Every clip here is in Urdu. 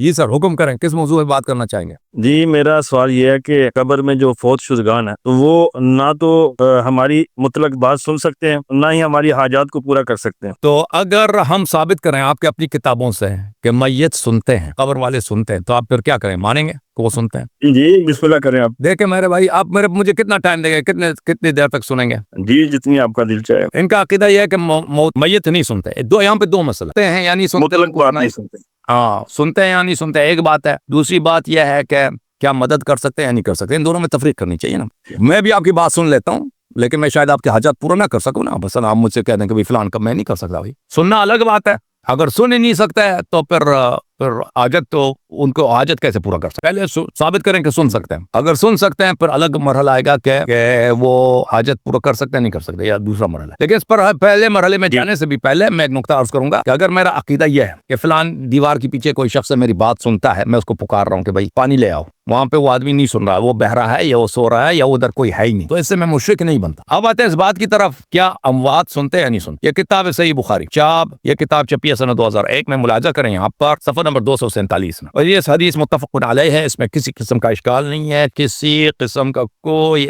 جی سر حکم کریں، کس موضوع پہ بات کرنا چاہیں گے؟ جی میرا سوال یہ ہے کہ قبر میں جو فوت شدگان ہے تو وہ نہ تو ہماری مطلق بات سن سکتے ہیں، نہ ہی ہماری حاجات کو پورا کر سکتے ہیں۔ تو اگر ہم ثابت کریں آپ کے اپنی کتابوں سے کہ میت سنتے ہیں، قبر والے سنتے ہیں، تو آپ پھر کیا کریں؟ مانیں گے کہ وہ سنتے ہیں؟ جی بسم اللہ کریں آپ۔ دیکھیں میرے بھائی، آپ مجھے کتنا ٹائم دیں گے؟ کتنی دیر تک سنیں گے؟ جی جتنی آپ کا دل چاہے۔ ان کا عقیدہ یہ ہے کہ میت نہیں سنتے۔ یہاں پہ دو مسئلے ہیں، یعنی سنتے مطلق بات نہیں سنتے۔ ہاں، سنتے ہیں یا نہیں سنتے ایک بات ہے، دوسری بات یہ ہے کہ کیا مدد کر سکتے ہیں یا نہیں کر سکتے۔ ان دونوں میں تفریق کرنی چاہیے نا۔ میں بھی آپ کی بات سن لیتا ہوں، لیکن میں شاید آپ کے حاجات پورا نہ کر سکوں نا۔ بس آپ مجھ سے کہہ دیں کہ فلان کا میں نہیں کر سکتا۔ بھائی سننا الگ بات ہے، اگر سن ہی نہیں سکتا ہے تو پھر حاجت، تو ان کو حاجت کیسے پورا کر سکتے؟ پہلے ثابت کریں کہ سن سکتے ہیں، اگر سن سکتے ہیں پھر الگ مرحلہ آئے گا کہ وہ حاجت پورا کر سکتے ہیں نہیں کر سکتے، یا دوسرا مرحلہ۔ لیکن اس پر پہلے مرحلے میں جانے سے بھی پہلے میں ایک نقطہ عرض کروں گا کہ اگر میرا عقیدہ یہ ہے کہ فلان دیوار کے پیچھے کوئی شخص میری بات سنتا ہے، میں اس کو پکار رہا ہوں کہ بھائی پانی لے آؤ، وہاں پہ وہ آدمی نہیں سن رہا، وہ بہہ رہا ہے یا وہ سو رہا ہے یا ادھر کوئی ہے ہی نہیں، تو اس سے میں مشرک نہیں بنتا۔ اب آتے ہیں اس بات کی طرف، کیا اموات سنتے ہیں یا نہیں سنتے؟ یہ کتاب ہے صحیح بخاری چاپ، یہ کتاب چھپی ہے سنہ 2001 میں، ملاحظہ کریں یہاں پر صفحہ نمبر 247 میں، اور یہ حدیث متفق علیہ ہے، اس میں کسی قسم کا اشکال نہیں ہے، کسی قسم کا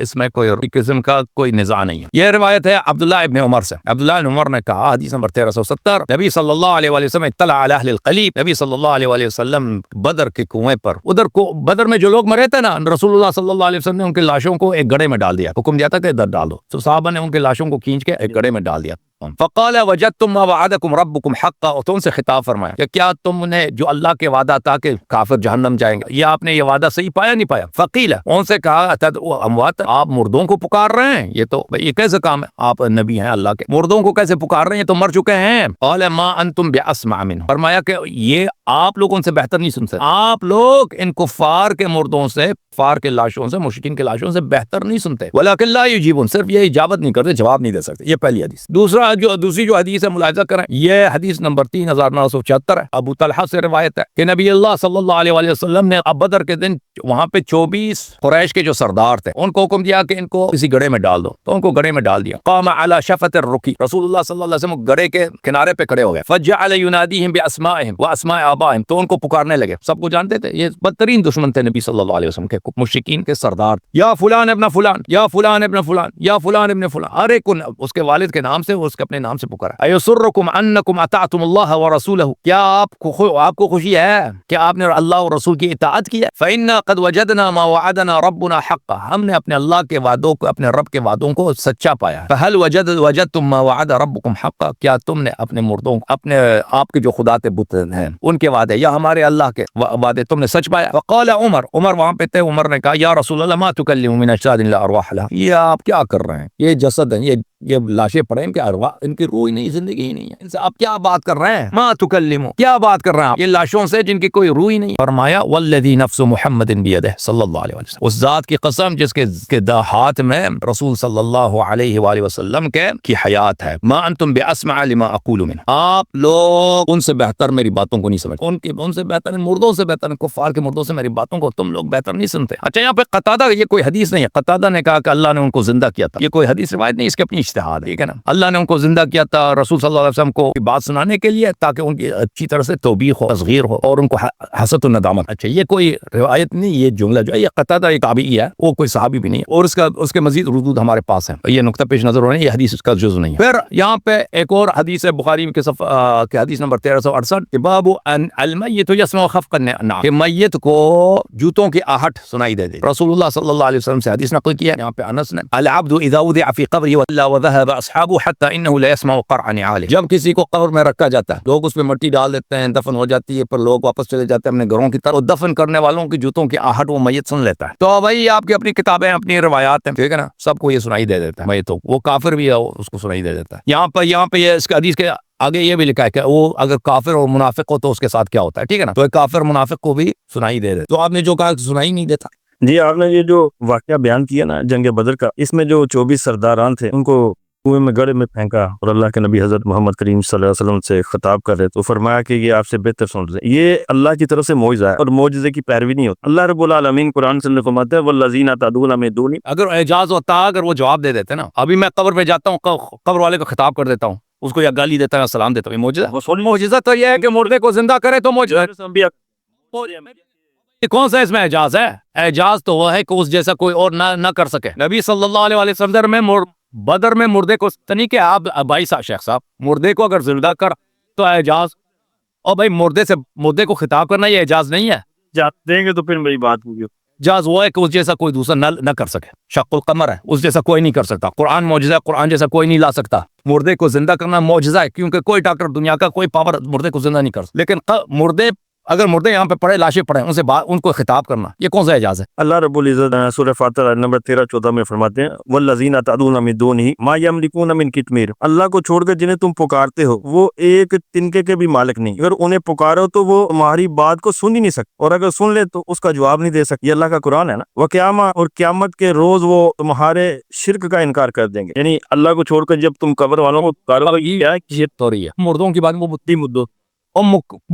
اس میں کوئی قسم کا کوئی نزاع نہیں ہے۔ یہ روایت ہے عبداللہ ابن عمر سے۔ عبداللہ ابن عمر نے کہا، حدیث نمبر 1370، نبی صلی اللہ علیہ وآلہ وسلم اطلع علی اہل القلیب، نبی صلی اللہ علیہ وآلہ وسلم بدر کے کنویں پر، ادھر کو بدر میں جو لوگ مرے تھے نا، رسول اللہ صلی اللہ علیہ وسلم نے ان کی لاشوں کو ایک گڑھے میں ڈال دیا، حکم دیا تھا کہ ادھر ڈال دو، تو صحابہ نے ان کی لاشوں کو کھینچ کے ایک گڑھے میں ڈال دیا۔ فقال وجدتم ما وعدکم ربکم حقا، اور تو ان سے خطاب فرمایا کہ کیا تم نے جو اللہ کے وعدہ تھا کہ کافر جہنم جائیں گے، یہ آپ نے یہ وعدہ صحیح پایا نہیں پایا؟ فقیل، ان سے کہا تدعو اموات، آپ مردوں کو پکار رہے ہیں، یہ تو یہ کیسے کام ہے؟ آپ نبی ہیں اللہ کے، مردوں کو کیسے پکار رہے ہیں؟ یہ تو مر چکے ہیں۔ قال ما انتم باسمع منہ، فرمایا کہ یہ آپ لوگ ان سے بہتر نہیں سن سکتے، آپ لوگ ان کفار کے مردوں سے، کفار کے لاشوں سے، مشرکین کے لاشوں سے بہتر نہیں سنتے۔ ولکن لا یجیبون، صرف یہ اجابت نہیں کرتے، جواب نہیں دے سکتے۔ یہ پہلی حدیث۔ دوسری جو حدیث ہے ملاحظہ کریں، یہ حدیث نمبر 3974 ہے، ابو طلحہ سے روایت ہے کہ نبی اللہ صلی اللہ علیہ وآلہ وسلم نے بدر کے دن وہاں پہ 24 قریش کے جو سردار تھے ان کو حکم دیا کہ ان کو کسی گڑھے میں ڈال دو، تو ان کو گڑھے میں ڈال دیا۔ قام علی شفۃ الرکی، رسول اللہ صلی اللہ علیہ وسلم گڑھے کے کنارے پہ کھڑے ہو گئے۔ فجعل ینادیہم باسمائہم واسماء آبائہم، تو ان کو پکارنے لگے، سب کو جانتے تھے، یہ بدترین دشمن تھے نبی صلی اللہ علیہ وسلم کے، مشرکین کے سردار، یا فلان ابن فلان، یا فلان ابن فلان، یا فلان ابن فلان، ہر ایک کو اس کے والد کے نام سے، اس کے اپنے نام سے پکارا۔ ایسرکم انکم اطعتم اللہ ورسولہ، کیا آپ کو خوشی ہے کہ آپ نے اللہ اور رسول کی اطاعت کی ہے؟ فإنا قد وجدنا ما وعدنا ربنا حقا، ہم نے اپنے اللہ کے وعدوں کو، اپنے رب کے وعدوں کو سچا پایا۔ فهل وجدتم ما وعد ربكم حقا، کیا تم نے اپنے مردوں، اپنے آپ کے جو خدا کے بت ہیں ان کے وعدے یا ہمارے اللہ کے وعدے تم نے سچ پایا؟ وقال عمر وہاں پہ تھے، عمر نے کہا یا رسول اللہ ما تكلم من اجساد لا ارواح لها، یہ آپ کیا کر رہے ہیں؟ یہ جسد ہیں، یہ لاشیں پڑے ہیں کہ ارواح، ان کی روح ہی نہیں، زندگی ہی نہیں ہے، ان سے آپ کیا بات کر رہے ہیں؟ ما تکلمو، کیا بات کر رہے ہیں آپ یہ لاشوں سے جن کی کوئی روح ہی نہیں؟ فرمایا والذی نفس محمد بیدہ صلی اللہ علیہ وسلم، اس ذات کی قسم جس کے ہاتھ میں رسول صلی اللہ علیہ وآلہ وسلم کی حیات ہے، ما انتم باسمع لما اقول منہ، آپ لوگ ان سے بہتر میری باتوں کو نہیں سمجھتے، ان سے بہتر، ان مردوں سے بہتر، ان کفار کے مردوں سے میری باتوں کو تم لوگ بہتر نہیں سنتے۔ اچھا یہاں پہ قتادہ، یہ کوئی حدیث نہیں ہے، قتادہ نے کہا کہ اللہ نے ان کو زندہ کیا تھا، یہ کوئی حدیث روایت نہیں، اس کے اپنی اجتہاد ہے، ٹھیک ہے نا۔ اللہ نے ان کو زندہ کیا تھا رسول صلی اللہ علیہ وسلم کو بات سنانے کے لیے، تاکہ ان کی اچھی طرح سے توبیخ ہو، تصغیر ہو، اور ان کو حسرت و ندامت۔ اچھا یہ کوئی روایت نہیں، یہ جملہ جو ہے یہ قتادہ ایک تابعی ہے، وہ کوئی صحابی بھی نہیں، اور اس کے مزید ردود ہمارے پاس ہیں، یہ نقطہ پیش نظر ہونا، یہ حدیث اس کا جزء نہیں ہے۔ پھر یہاں پہ ایک اور حدیث ہے بخاری کے حدیث نمبر 1368، باب ان المیت یسمع خفق النعال، کہ میت کو جوتوں کی آہٹ سنائی دے رسول اللہ صلی اللہ علیہ وسلم سے حدیث نقل کیا، یہاں پہ انس نے العبد اذا وضع في قبره ولا وذهب اصحابه حتى انه لا يسمع قرع نعاله، جب کسی کو قبر میں رکھا جاتا ہے، لوگ اس پہ مٹی ڈال دیتے ہیں، دفن ہو جاتی ہے، پر لوگ واپس چلے جاتے ہیں اپنے گھروں کی طرف، دفن کرنے والوں کی جوتوں کی آہٹ وہ میت سن لیتا ہے۔ تو بھائی آپ کی اپنی کتابیں، اپنی روایات ہیں، ٹھیک ہے نا، سب کو یہ سنائی دے دیتا ہے میت تو، وہ کافر بھی ہے اس کو سنائی دے دیتا ہے۔ یہاں پہ یہ اس کے حدیث کے آگے یہ بھی لکھا ہے کہ وہ اگر کافر اور منافق ہو تو اس کے ساتھ کیا ہوتا ہے، ٹھیک ہے نا، تو کافر منافق کو بھی سنائی دے دیتا۔ تو آپ نے جو کہا سنائی نہیں دیتا۔ جی آپ نے یہ جو واقعہ بیان کیا نا جنگ بدر کا، اس میں جو 24 سرداران تھے ان کو کنویں میں گڑھے میں پھینکا، اور اللہ کے نبی حضرت محمد کریم صلی اللہ علیہ وسلم سے خطاب کر رہے تو فرمایا کہ یہ آپ سے بہتر سن رہے ہیں۔ یہ اللہ کی طرف سے معجزہ ہے، اور معجزے کی پیروی نہیں ہوتی۔ اللہ رب العالمین قرآن سے فرماتا ہے والذین تدعون من دونہ، اگر اعجاز ہوتا، اگر وہ جواب دے دیتے نا، ابھی میں قبر پہ جاتا ہوں، قبر والے کو خطاب کر دیتا ہوں، اس کو یا گالی دیتا ہے یا سلام دیتا ہوں، یہ معجزہ ہے۔ معجزہ تو یہ ہے کہ مردے کو زندہ کرے تو معجزہ ہے۔ یہ کون سا اس میں اعجاز ہے؟ اعجاز تو وہ ہے کہ اس جیسا کوئی اور نہ کر سکے. نبی صلی اللہ علیہ وسلم میں بدر میں مردے کو تنی کہ آپ بھائی صاحب شیخ صاحب مردے کو اگر زندہ کر تو اعجاز. اور بھائی مردے کو خطاب کرنا یہ اعجاز نہیں ہے. دیں گے تو پھر میری بات ہوگی. اعجاز وہ ہے کہ اس جیسا کوئی دوسرا نہ کر سکے. شق القمر ہے, اس جیسا کوئی نہیں کر سکتا. قرآن معجزہ ہے, قرآن جیسا کوئی نہیں لا سکتا. مردے کو زندہ کرنا معجزہ ہے, کیونکہ کوئی ڈاکٹر دنیا کا کوئی پاور مردے کو زندہ نہیں کر سکتا. لیکن اگر مردے یہاں پہ پڑے, لاشیں پڑے, ان کو خطاب کرنا یہ کون سا اعجاز ہے؟ اللہ رب العزت سورہ فاتر آیت نمبر 13-14 میں فرماتے ہیں والذین تدعون من دونہ ما یملکون من قطمیر. اللہ کو چھوڑ کر جنہیں تم پکارتے ہو وہ ایک تنکے کے بھی مالک نہیں. اگر انہیں پکارو تو وہ تمہاری بات کو سن ہی نہیں سکتے, اور اگر سن لے تو اس کا جواب نہیں دے سکتے. یہ اللہ کا قرآن ہے نا. وقیامہ, اور قیامت کے روز وہ تمہارے شرک کا انکار کر دیں گے. یعنی اللہ کو چھوڑ کر جب تم قبر والوں کو پکارو, یہ تو رہی ہے مردوں کی بات. وہ مدوں اور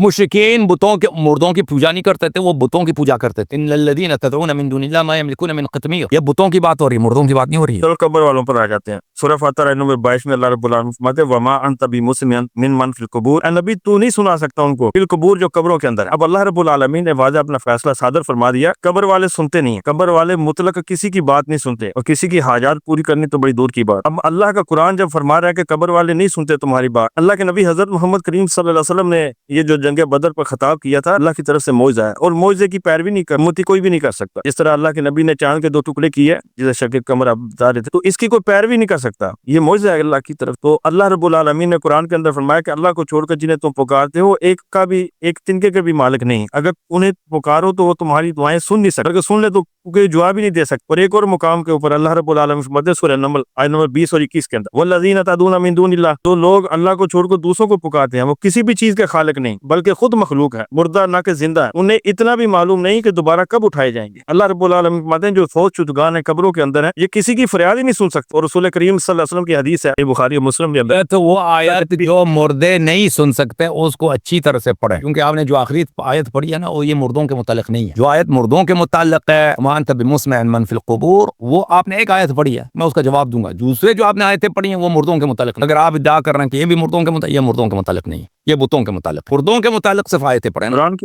مشرکین مردوں کی پوجا نہیں کرتے تھے, وہ بتوں کی پوجا کرتے تھے. ان الذین تدعون من دون اللہ ما یملکون من قطمیر. یہ بتوں کی بات ہو رہی ہے, مردوں کی بات نہیں ہو رہی ہے. چلو قبر والوں پر آ جاتے ہیں. سورہ فاتر آیت نمبر 22 میں اللہ رب العالمین فرماتے ہیں وما انت بمسمع من فی القبور. اے نبی تو نہیں سنا سکتا ان کو فی القبور, جو قبروں کے اندر ہے. اب اللہ رب العالمین نے واضح اپنا فیصلہ صادر فرما دیا. قبر والے سنتے نہیں ہیں, قبر والے مطلق کسی کی بات نہیں سنتے, اور کسی کی حاجات پوری کرنی تو بڑی دور کی بات. اب اللہ کا قرآن جب فرما رہا ہے کہ قبر والے نہیں سنتے تمہاری بات, اللہ کے نبی حضرت محمد کریم صلی اللہ علیہ وسلم نے یہ جو جنگ بدر پر خطاب کیا تھا, اللہ کی طرف سے معجزہ ہے, اور معجزے کی پیروی نہیں کرتی کوئی بھی نہیں کر سکتا. جس طرح اللہ کے نبی نے چاند کے 2 ٹکڑے کیے جسے شکل قمر آپ بتا رہے تھے, تو اس کی کوئی پیروی نہیں کر سکتا. یہ معجزہ ہے اللہ کی طرف. تو اللہ رب العالمین نے قرآن کے اندر فرمایا کہ اللہ کو چھوڑ کر جنہیں تم پکارتے ہو ایک تنکے کے بھی مالک نہیں. اگر انہیں پکارو تو وہ تمہاری دعائیں سن نہیں سکتے, اگر سن لے تو کوئی جواب ہی نہیں دے سکتے. اور ایک اور مقام کے اوپر اللہ رب العالمین فرماتے ہیں سورہ نمل آیت نمبر 20 اور 21 کے اندر والذین تدعون من دون اللہ. تو لوگ اللہ کو چھوڑ کر دوسروں کو پکارتے ہیں, وہ کسی بھی چیز کے خالق نہیں بلکہ خود مخلوق ہے, مردہ نہ کہ زندہ ہے. انہیں اتنا بھی معلوم نہیں کہ دوبارہ کب اٹھائے جائیں گے. اللہ رب العالمین فرماتے ہیں جو فوت شدگان ہیں قبروں کے اندر ہیں, یہ کسی کی فریاد ہی نہیں سن سکتے. اور رسول کریم صلی اللہ علیہ وسلم کی حدیث ہے بخاری اور مسلم کے اندر. تو وہ آیت جو مردے نہیں سن سکتے اس کو اچھی طرح سے پڑھیں, کیونکہ آپ نے جو آخری آیت پڑھی ہے نا وہ یہ مردوں کے متعلق نہیں ہے. جو آیت مردوں کے متعلق ہے وما انت بمسمع من فی القبور, وہ آپ نے ایک آیت پڑھی ہے, میں اس کا جواب دوں گا. دوسرے جو آپ نے آیتیں پڑھی ہیں وہ مردوں کے متعلق. اگر آپ ادعا کر رہے ہیں کہ یہ بھی مردوں کے متعلق, یہ مردوں کے متعلق نہیں, یہ بتوں کے متعلق. مردوں کے متعلق صرف آیتیں پڑھیں. قرآن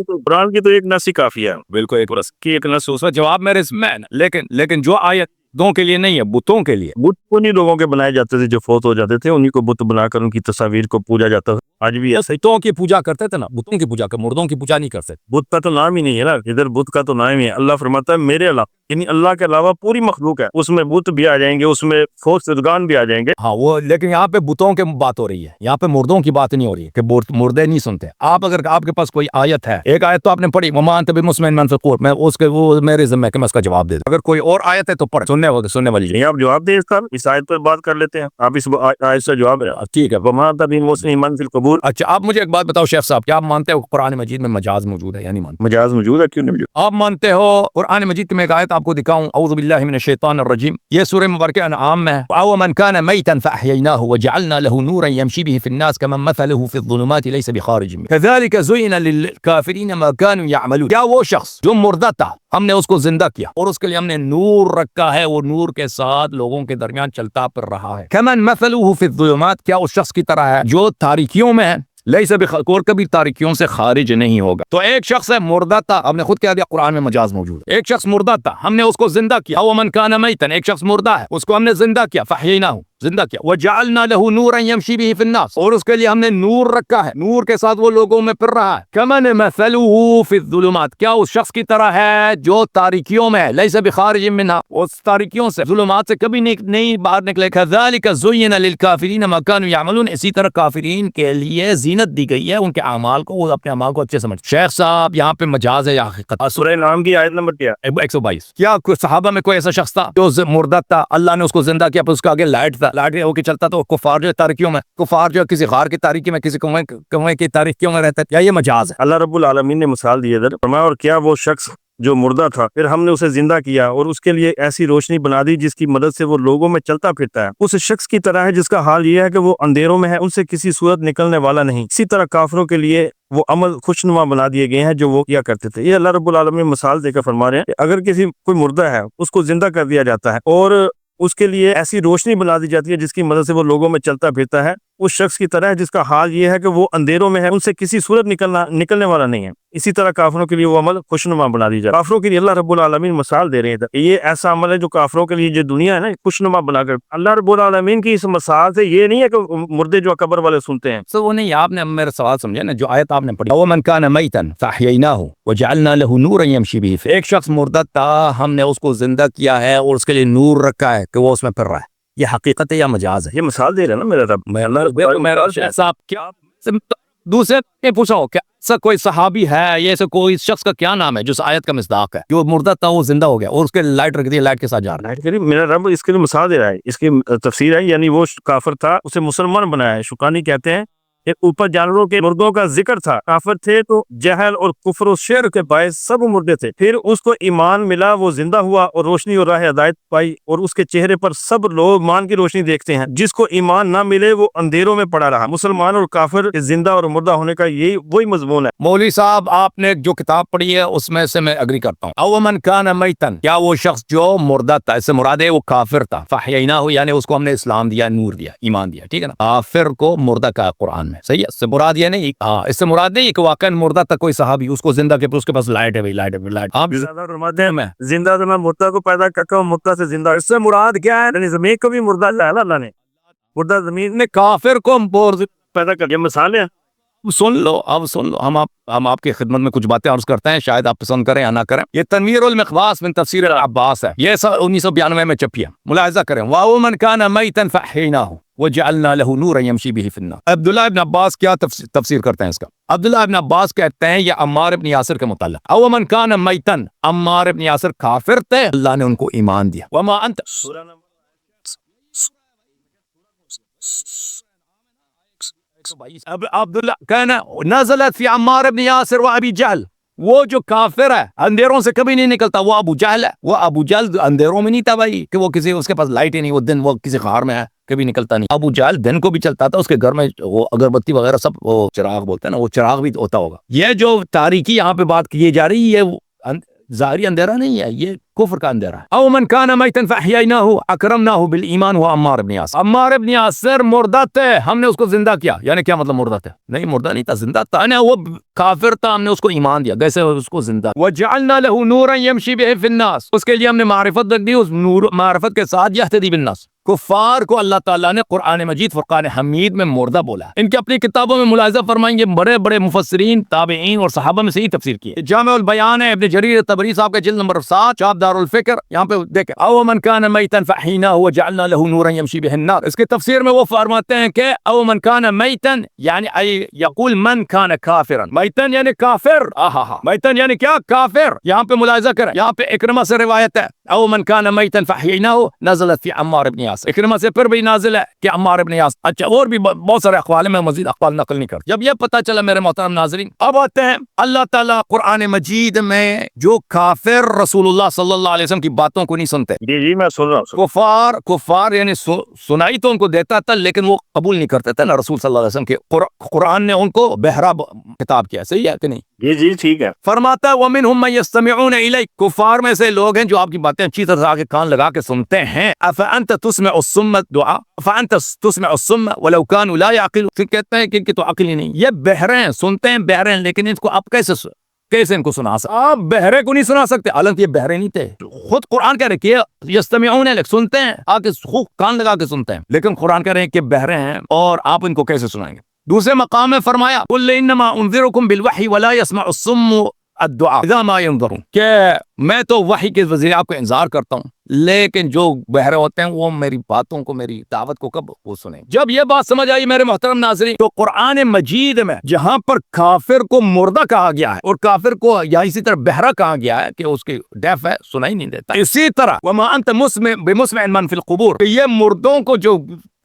کی تو ایک نص ہی کافی ہے, بالکل ایک نص, اس کا جواب میرے اس میں, لیکن جو آیت دوں کے لیے نہیں ہے, بتوں کے لیے. بت انہی لوگوں کے بنائے جاتے تھے جو فوت ہو جاتے تھے, انہی کو بت بنا کر ان کی تصاویر کو پوجا جاتا تھا. آج بھی بتوں کی پوجا کرتے تھے نا, بتوں کی پوجا کر, مردوں کی پوجا نہیں کرتے. بت کا تو نام ہی نہیں ہے نا, ادھر بت کا تو نام ہی ہے. اللہ فرماتا ہے میرے علاوہ, یعنی اللہ کے علاوہ پوری مخلوق ہے, اس میں بت بھی آ جائیں گے, اس میں فوت شدگان بھی آ جائیں گے. ہاں وہ, لیکن یہاں پہ بتوں کی بات ہو رہی ہے, یہاں پہ مردوں کی بات نہیں ہو رہی ہے کہ مردے نہیں سنتے. اگر آپ کے پاس کوئی آیت ہے, ایک آیت تو آپ نے پڑھی وما انت بمسمع من فی القبور, میں اس کے وہ میرے ذمہ کہ میں اس کا جواب دے دوں. اگر کوئی اور آیت ہے تو پڑھ, سننے والی نہیں, آپ جواب دیں اس آیت پر بات کر لیتے ہیں. آپ اس آیت سے جواب ہے, ٹھیک ہے. وما انت بمسمع من فی القبور. اچھا آپ مجھے ایک بات بتاؤ شیخ صاحب, کیا آپ مانتے ہو قرآن مجید میں مجاز موجود ہے یا نہیں مانتے؟ مجاز موجود ہے, کیوں نہیں موجود؟ آپ مانتے ہو قرآن مجید کی میں ایک آیت آپ کو دکھاؤں, اعوذ باللہ من الشیطان الرجیم, یہ سورہ مبارکہ انعام میں, او من کان میتا فاحییناہ وجعلنا له نورا یمشی به فی الناس کمن مثله فی الظلمات لیس بخارج منها کذلک زین للکافرین ما كانوا یعملون. کیا وہ شخص جو مردہ تھا ہم نے اس کو زندہ کیا اور اس کے لیے ہم نے نور رکھا ہے, وہ نور کے ساتھ لوگوں کے درمیان چلتا پھر رہا ہے. کمن مثله فی الظلمات, کیا اس شخص کی طرح ہے جو تاریکیوں میں ہے, لیس بخارج, کبھی تاریکیوں سے خارج نہیں ہوگا. تو ایک شخص ہے مردہ تھا, ہم نے خود کہہ دیا قرآن میں مجاز موجود ہے. ایک شخص مردہ تھا, ہم نے اس کو زندہ کیا. او من کان میتا, ایک شخص مردہ ہے, اس کو ہم نے زندہ کیا, فاحییناہ, زندہ کیا, وجعلنا له نورا یمشی به فی الناس, اور اس کے لیے ہم نے نور رکھا ہے, نور کے ساتھ وہ لوگوں میں پھر رہا ہے. کمن مثله فی الظلمات, کیا اس شخص کی طرح ہے جو تاریکیوں میں ہے, لیس بخارج منها, اس تاریکیوں سے, ظلمات سے کبھی نہیں باہر نکلے. کذالک زین للکافرین ما كانوا یعملون, اسی طرح کافرین کے لیے زینت دی گئی ہے ان کے اعمال کو, وہ اپنے اعمال کو اچھے سمجھ. شیخ صاحب یہاں پہ مجاز ہے یا حقیقت؟ سورہ نام کی آیت نمبر کیا؟ 122. کیا صحابہ میں کوئی ایسا شخص تھا جو مردہ تھا, اللہ نے اس کو زندہ کیا, پھر اس کے آگے لائٹ تھا, لائٹ ہو کے چلتا, تو کفار جو تاریکیوں میں, کفار جو کسی غار کی تاریکی میں, کسی کنویں کی تاریکیوں میں رہتا ہے, کیا یہ مجاز ہے؟ اللہ رب العالمین نے مثال دی ادھر فرمایا, اور کیا وہ شخص جو مردہ تھا پھر ہم نے اسے زندہ کیا اور اس کے لیے ایسی روشنی بنا دی جس کی مدد سے وہ لوگوں میں چلتا پھرتا ہے, اس شخص کی طرح ہے جس کا حال یہ ہے کہ وہ اندھیروں میں ہے, ان سے کسی صورت نکلنے والا نہیں. اسی طرح کافروں کے لیے وہ عمل خوشنما بنا دیے گئے ہیں جو وہ کیا کرتے تھے. یہ اللہ رب العالمین مثال دے کر فرما رہے ہیں کہ اگر کوئی مردہ ہے اس کو زندہ کر دیا جاتا ہے اور اس کے لیے ایسی روشنی بنا دی جاتی ہے جس کی مدد سے وہ لوگوں میں چلتا پھرتا ہے, اس شخص کی طرح ہے جس کا حال یہ ہے کہ وہ اندھیروں میں ہے، ان سے کسی صورت نکلنے والا نہیں ہے۔ اسی طرح کافروں کے لیے وہ عمل خوشنما بنا دی جائے۔ کافروں کے لیے اللہ رب العالمین مثال دے رہے ہیں کہ یہ ایسا عمل ہے جو کافروں کے لیے جو دنیا ہے نا خوشنما بنا کر، اللہ رب العالمین کی اس مثال سے یہ نہیں ہے کہ مردے جو قبر والے سنتے ہیں۔ سو وہ نہیں، آپ نے میرا سوال سمجھا نا، جو آیت آپ نے پڑھی، وَمَنْ كَانَ مَيْتًا فَأَحْيَيْنَاهُ وَجَعَلْنَا لَهُ نُورًا يَمْشِي بِهِ فِي، ایک شخص مردہ تھا، ہم نے اس کو زندہ کیا ہے اور اس کے لیے نور رکھا ہے کہ وہ اس میں پھر رہا ہے۔ یہ حقیقت ہے یا مجاز ہے؟ یہ مثال دے رہے ہیں نا میرا رب۔ میرا صاحب کیا دوسرے نے پوچھا ہو کیا ایسا کوئی صحابی ہے یا ایسا کوئی شخص کا کیا نام ہے جو اس آیت کا مصداق ہے، جو مردہ تھا وہ زندہ ہو گیا اور اس کے لائٹ رکھ دی، لائٹ کے ساتھ جا رہا ہے؟ میرا رب اس کے لیے مثال دے رہا ہے، اس کی تفسیر ہے، یعنی وہ کافر تھا، اسے مسلمان بنایا ہے۔ شکانی کہتے ہیں کہ اوپر جانوروں کے مردوں کا ذکر تھا، کافر تھے تو جہل اور کفر و شر کے باعث سب مردے تھے، پھر اس کو ایمان ملا، وہ زندہ ہوا اور روشنی اور راہ ہدایت پائی، اور اس کے چہرے پر سب لوگ ایمان کی روشنی دیکھتے ہیں۔ جس کو ایمان نہ ملے وہ اندھیروں میں پڑا رہا۔ مسلمان اور کافر کے زندہ اور مردہ ہونے کا یہی وہی مضمون ہے۔ مولوی صاحب، آپ نے جو کتاب پڑھی ہے اس میں سے میں اگری کرتا ہوں۔ او من کان میتن، کیا وہ شخص جو مردہ تھا، اس سے مراد ہے وہ کافر تھا، فحییناہ یعنی اس کو ہم نے اسلام دیا، نور دیا، ایمان دیا، ٹھیک ہے نا؟ کافر کو مردہ کہا قرآن میں، صحیح ہے؟ اس سے مراد یہ نہیں، اس سے مراد نہیں کہ واقعا مردہ تھا کوئی صحابی، اس کو زندہ کے اس کے پاس لائٹ ہے، لائٹ ہے، لائٹ۔ آپ زیادہ فرماتے ہیں زندہ تو میں مردہ کو پیدا کرتا ہوں، مردہ سے زندہ، اس سے مراد کیا ہے؟ یعنی زمین کو بھی مردہ لایا اللہ نے، مردہ زمین نے کافر کو پیدا کر، یہ مثال ہے۔ سن لو، اب سن لو، ہم آپ کی خدمت میں کچھ باتیں عرض کرتے ہیں، شاید آپ پسند کریں یا نہ کریں۔ یہ تنویر المقباس من تفسیر العباس ہے، یہ 1992 میں چھپی ہے، ملاحظہ کریں۔ وَمَنْ كَانَ مَيْتًا فَأَحْيَيْنَاهُ وَجَعَلْنَا لَهُ نُورًا يَمْشِي بِهِ فِي النَّاسِ۔ عبداللہ ابن عباس کیا تفسیر کرتے ہیں اس کا؟ عبداللہ ابن عباس کہتے ہیں یہ عمار ابن یاسر کے متعلق، او من کان میتن، عمار ابن یاسر کافر تھے، اللہ نے ان کو ایمان دیا۔ وما انت، اب عبداللہ کہنا نزلت فی عمار ابن یاسر و ابی جہل، وہ جو کافر ہے اندھیروں سے کبھی نہیں نکلتا، وہ ابو جہل ہے۔ وہ ابو جہل اندھیروں میں نہیں تھا بھائی، کہ وہ کسی اس کے پاس لائٹ ہی نہیں، وہ دن وہ کسی غار میں ہے، کبھی نکلتا نہیں۔ ابو جہل دن کو بھی چلتا تھا، اس کے گھر میں وہ اگربتی وغیرہ سب، وہ چراغ بولتے ہیں نا، وہ چراغ بھی ہوتا ہوگا۔ یہ جو تاریکی یہاں پہ بات کی جا رہی ہے، ظاہری اندھیرا نہیں ہے، یہ کفر کا اندھیرا ہے۔ او من کان میتا فاحییناہ اکرمناہ بالایمان هو عمار ابن یاسر، عمار ابن یاسر مردہ تھے، ہم نے اس کو زندہ کیا۔ یعنی کیا مطلب مردہ تھے؟ نہیں مردہ نہیں تھا، زندہ تھا نا، وہ کافر تھا، ہم نے اس کو ایمان دیا، کیسے اس کو زندہ۔ وجعلنا له نورا یمشی بہ فی الناس، اس کے لیے ہم نے معرفت رکھ دی، اس نور معرفت کے ساتھ یہتدی بالناس۔ کفار کو اللہ تعالیٰ نے قرآن مجید فرقان حمید میں مردہ بولا ہے۔ ان کی اپنی کتابوں میں ملاحظہ فرمائیں گے، بڑے بڑے مفسرین، تابعین اور صحابہ میں سے ہی تفسیر کی ہے۔ جامع البیان ہے ابن جریر طبری صاحب کا جلد نمبر 7، چاپ دار الفکر، یہاں پہ دیکھیں، او من کان میتا فاحیناہ وجعلنا له نورا یمشی بہ الناس۔ اس کے تفسیر میں وہ فرماتے ہیں کہ او من کان میتا یعنی یقول من کان کافرا، میتا یعنی کافر، میتا یعنی کیا؟ کافر۔ یہاں پہ ملاحظہ کریں، یہاں پہ اکرمہ سے روایت ہے، او من کان میتا فاحیناہ نزلت فی عمار ابن یاسر، اکرمہ سے پھر بھی نازل ہے کہ عمار ابن یاسر۔ اچھا، اور بھی بہت سارے اقوال میں مزید اقوال نقل نہیں کرتا۔ جب یہ پتہ چلا میرے محترم ناظرین، اب آتے ہیں اللہ تعالیٰ قرآن مجید میں جو کافر رسول اللہ صلی اللہ علیہ وسلم کی باتوں کو نہیں سنتے، جی میں سن رہا ہوں، کفار یعنی سنائی تو ان کو دیتا تھا لیکن وہ قبول نہیں کرتے تھے نا رسول صلی اللہ علیہ وسلم کے، قرآن نے ان کو بہرا خطاب کیا، صحیح ہے کہ نہیں؟ جی ٹھیک ہے۔ فرماتا ہے وَمِنْهُمْ مَن يَسْتَمِعُونَ إِلَيْكَ، کفار میں سے لوگ ہیں جو آپ کی باتیں اچھی طرح سے آگے کان لگا کے سنتے ہیں۔ أَفَأَنْتَ تُسْمِعُ الصُّمَّ الدُّعَاءَ فَأَنْتَ تُسْمِعُ الصُّمَّ وَلَوْ كَانُوا لَا يَعْقِلُونَ، پھر کہتے ہیں کہ ان کی تو عقل ہی نہیں، یہ بہرے ہیں، سنتے ہیں بہرے ہیں، لیکن ان کو آپ کیسے ان کو سنا سکتے؟ آپ بہرے کو نہیں سنا سکتے، حالانکہ یہ بہرے نہیں تھے۔ خود قرآن کہہ رہے کہ یستمعون الیک، سنتے ہیں، آگے خوب کان لگا کے سنتے ہیں، لیکن قرآن کہہ رہے ہیں کہ بہرے ہیں اور آپ ان کو کیسے سنائیں گے؟ دوسرے مقام میں فرمایا قل انما انذرکم بالوحی ولا يسمع الصم الدعاء اذا ما ينظرون، کہ میں تو وحی کے ذریعے آپ کو انذار کرتا ہوں، لیکن جو بہرے ہوتے ہیں وہ میری باتوں کو، میری دعوت کو کب وہ سنیں۔ جب یہ بات سمجھ آئی میرے محترم ناظرین، تو قرآن مجید میں جہاں پر کافر کو مردہ کہا گیا ہے اور کافر کو یا اسی طرح بہرا کہا گیا ہے کہ اس کی ڈیف ہے، سنائی نہیں دیتا، اسی طرح وما انت مسمع بمسمع من فی القبور، کہ یہ مردوں کو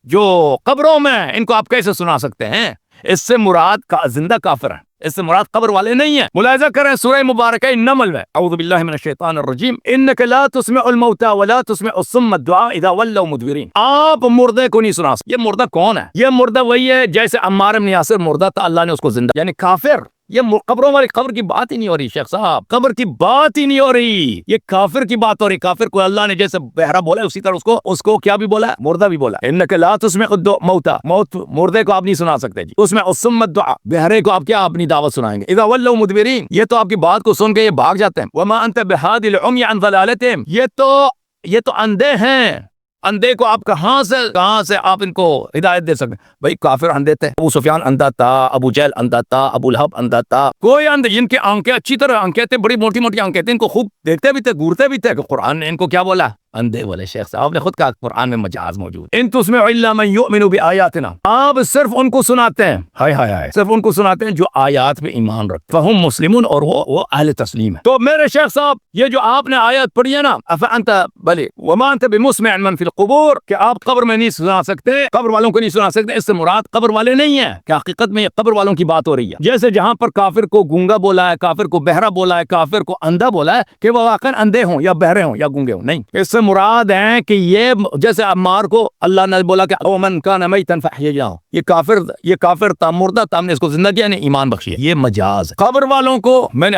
جو قبروں میں، ان کو آپ کیسے سنا سکتے ہیں؟ اس سے مراد کا زندہ کافر ہیں، اس سے مراد قبر والے نہیں ہیں۔ ملاحظہ کریں سورہ مبارکہ نمل میں، اعوذ باللہ من الشیطان الرجیم، انک لا تسمع الموتى ولا تسمع الصم الدعاء اذا ولوا مدبرین، آپ مردے کو نہیں سنا سکتے۔ یہ مردہ کون ہے؟ یہ مردہ وہی ہے جیسے عمار بن یاسر مردہ تھا، اللہ نے اس کو زندہ، یعنی کافر یہ قبروں والی قبر کی بات ہی نہیں ہو رہی شیخ صاحب، قبر کی بات ہی نہیں ہو رہی، یہ کافر کی بات ہو رہی۔ کافر کو اللہ نے جیسے بہرا بولا اسی طرح اس کو کیا بھی بولا، مردہ بھی بولا، انک لا تسمع موتا، موت مردے کو آپ نہیں سنا سکتے جی، اس میں الصم الدعاء، بہرے کو آپ کیا اپنی دعوت سنائیں گے، اذا ولوا مدبرین، یہ تو آپ کی بات کو سن کے یہ بھاگ جاتے ہیں، وما انت بہادی العمی عن ضلالتہم، یہ تو اندھے ہیں، اندھے کو آپ کہاں سے آپ ان کو ہدایت دے سکتے؟ بھائی کافر اندھے تھے، ابو سفیان اندھا تھا، ابو جہل اندھا تھا، ابو لہب اندھا تھا، کوئی اندھے جن کی آنکھیں اچھی طرح آنکھیں تھے، بڑی موٹی موٹی آنکھیں تھے، ان کو خوب دیکھتے بھی تھے، گورتے بھی تھے، کہ قرآن نے ان کو کیا بولا؟ اندھے بولے۔ شیخ صاحب نے خود کہا قرآن میں مجاز موجود، ان تسمع الا من یؤمن بآیاتنا، آپ صرف ان کو سناتے ہیں، ہائے ہائے ہائے، صرف ان کو سناتے ہیں جو آیات پہ ایمان رکھتے، فہم مسلمون، اور وہ اہل تسلیم ہے۔ تو میرے شیخ صاحب یہ جو آپ نے آیات پڑھی ہے نا، افانت بلے وما انت بمسمع من فی القبور، کہ آپ قبر میں نہیں سنا سکتے، قبر والوں کو نہیں سنا سکتے، اس سے مراد قبر والے نہیں ہیں، کہ حقیقت میں یہ قبر والوں کی بات ہو رہی ہے۔ جیسے جہاں پر کافر کو گونگا بولا ہے، کافر کو بہرا بولا ہے، کافر کو اندھا بولا ہے، کہ وہ واقعا اندھے ہوں یا بہرے ہوں یا گونگے ہوں، نہیں، اس سے مراد ہے کہ یہ جیسے عمار کو اللہ نے بولا کہ او من کان میتا فاحییناہ، یہ کافر تھا، مردہ تھا، ہم نے اس کو زندگی یعنی ایمان بخشی ہے، یہ مجاز ہے۔ قبر والوں کو میں نے